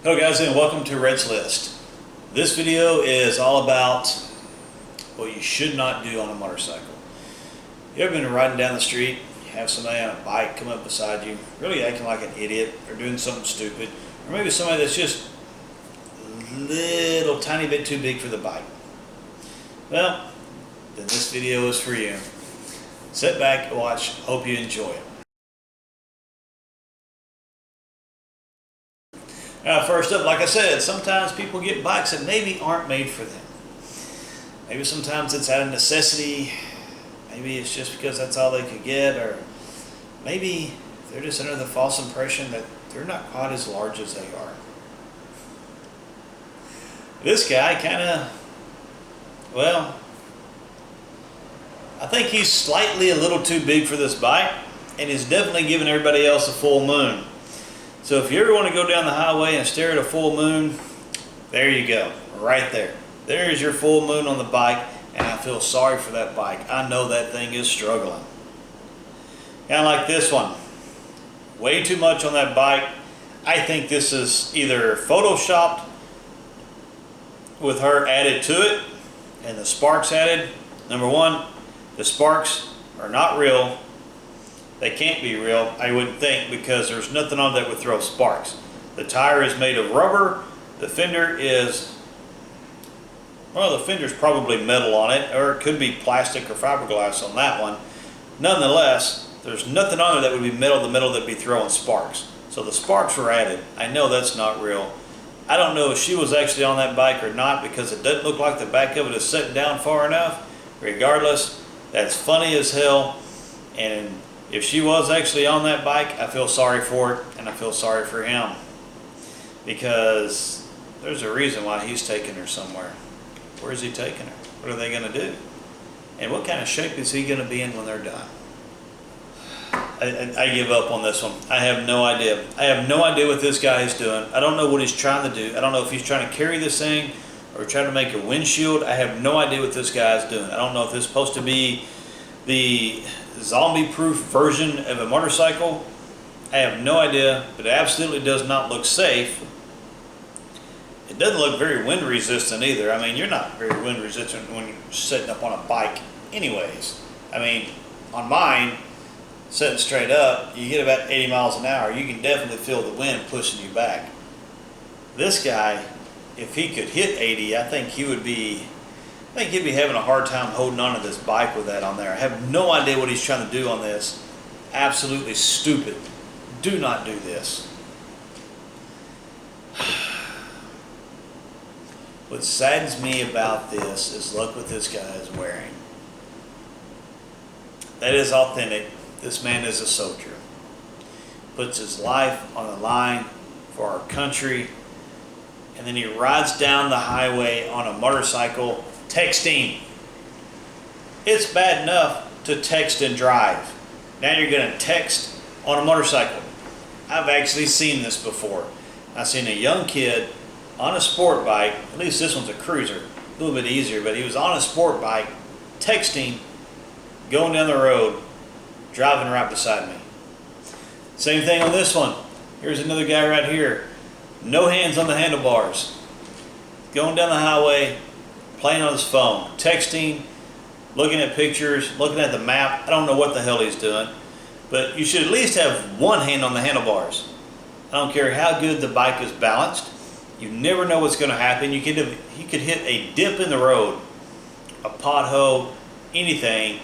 Hello guys, and welcome to Red's List. This video is all about what you should not do on a motorcycle. You ever been riding down the street, you have somebody on a bike come up beside you, really acting like an idiot or doing something stupid, or maybe somebody that's just a little tiny bit too big for the bike? Well, then this video is for you. Sit back and watch, hope you enjoy it. First up, like I said, sometimes people get bikes that maybe aren't made for them. Maybe sometimes it's out of necessity. Maybe it's just because that's all they could get, or maybe they're just under the false impression that they're not quite as large as they are. This guy I think he's slightly a little too big for this bike, and he's definitely giving everybody else a full moon. So if you ever want to go down the highway and stare at a full moon, there you go, right there. There's your full moon on the bike, and I feel sorry for that bike. I know that thing is struggling. Kind of like this one. Way too much on that bike. I think this is either photoshopped with her added to it and the sparks added. Number one, the sparks are not real. They can't be real, I wouldn't think, because there's nothing on that would throw sparks. The tire is made of rubber. The fender is, well, the fender's probably metal on it, or it could be plastic or fiberglass on that one. Nonetheless, there's nothing on it that would be metal, the metal that'd be throwing sparks. So the sparks were added. I know that's not real. I don't know if she was actually on that bike or not, because it doesn't look like the back of it is sitting down far enough. Regardless, that's funny as hell, and if she was actually on that bike, I feel sorry for it, and I feel sorry for him, because there's a reason why he's taking her somewhere. Where is he taking her? What are they going to do? And what kind of shape is he going to be in when they're done? I give up on this one. I have no idea. I have no idea what this guy is doing. I don't know what he's trying to do. I don't know if he's trying to carry this thing or trying to make a windshield. I have no idea what this guy is doing. I don't know if it's supposed to be the zombie-proof version of a motorcycle. I have no idea, but it absolutely does not look safe. It doesn't look very wind resistant either. I mean, you're not very wind resistant when you're sitting up on a bike anyways. I mean, on mine, sitting straight up, you get about 80 miles an hour. You can definitely feel the wind pushing you back. This guy, if he could hit 80, I think he'd be having a hard time holding on to this bike with that on there. I have no idea what he's trying to do on this. Absolutely stupid. Do not do this. What saddens me about this is look what this guy is wearing. That is authentic. This man is a soldier. Puts his life on the line for our country, and then he rides down the highway on a motorcycle texting. It's bad enough to text and drive. Now you're going to text on a motorcycle. I've actually seen this before. I've seen a young kid on a sport bike, at least this one's a cruiser, a little bit easier, but he was on a sport bike texting, going down the road, driving right beside me. Same thing on this one. Here's another guy right here. No hands on the handlebars. Going down the highway, playing on his phone, texting, looking at pictures, looking at the map. I don't know what the hell he's doing, but you should at least have one hand on the handlebars. I don't care how good the bike is balanced. You never know what's going to happen. You could hit a dip in the road, a pothole, anything.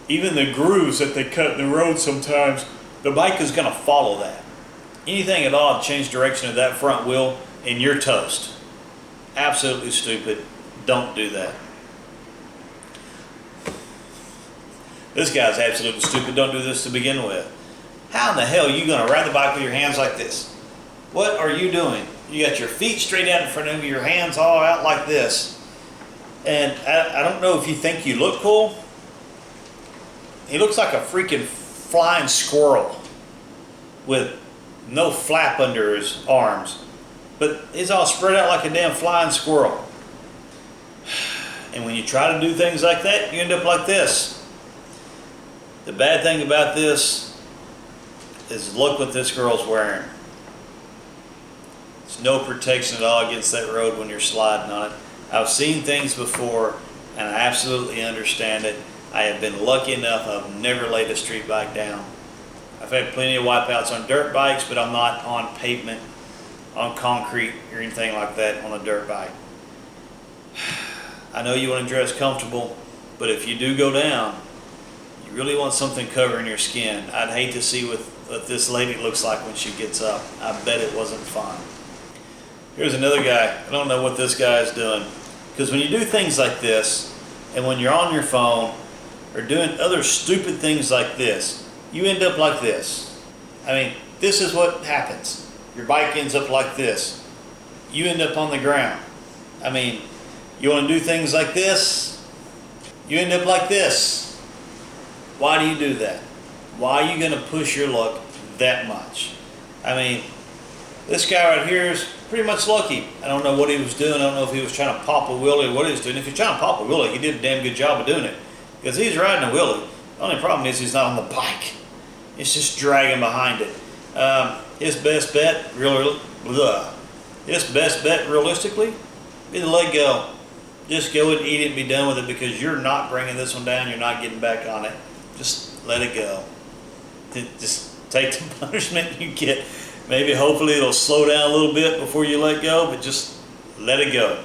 Even the grooves that they cut in the road sometimes, the bike is going to follow that. Anything at all to change direction of that front wheel, and you're toast. Absolutely stupid. Don't do that. This guy's absolutely stupid. Don't do this to begin with. How in the hell are you going to ride the bike with your hands like this? What are you doing? You got your feet straight out in front of you, your hands all out like this. And I don't know if you think you look cool. He looks like a freaking flying squirrel with no flap under his arms. But he's all spread out like a damn flying squirrel. And when you try to do things like that, you end up like this. The bad thing about this is look what this girl's wearing. There's no protection at all against that road when you're sliding on it. I've seen things before, and I absolutely understand it. I have been lucky enough, I've never laid a street bike down. I've had plenty of wipeouts on dirt bikes, but I'm not on pavement, on concrete, or anything like that on a dirt bike. I know you want to dress comfortable, but if you do go down, you really want something covering your skin. I'd hate to see what this lady looks like when she gets up. I bet it wasn't fun. Here's another guy. I don't know what this guy is doing. Because when you do things like this, and when you're on your phone, or doing other stupid things like this, you end up like this. I mean, this is what happens. Your bike ends up like this. You end up on the ground. I mean, you want to do things like this, you end up like this. Why do you do that? Why are you going to push your luck that much? I mean, this guy right here is pretty much lucky. I don't know what he was doing. I don't know if he was trying to pop a wheelie or what he was doing. If he's trying to pop a wheelie, he did a damn good job of doing it. Because he's riding a wheelie. The only problem is he's not on the bike. It's just dragging behind it. His best bet, realistically, be to let go. Just go and eat it and be done with it, because you're not bringing this one down. You're not getting back on it. Just let it go. Just take the punishment you get. Maybe hopefully it'll slow down a little bit before you let go, but just let it go.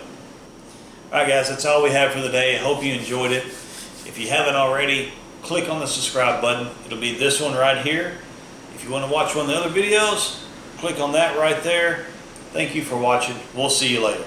Alright guys, that's all we have for the day. I hope you enjoyed it. If you haven't already, click on the subscribe button. It'll be this one right here. If you want to watch one of the other videos, click on that right there. Thank you for watching. We'll see you later.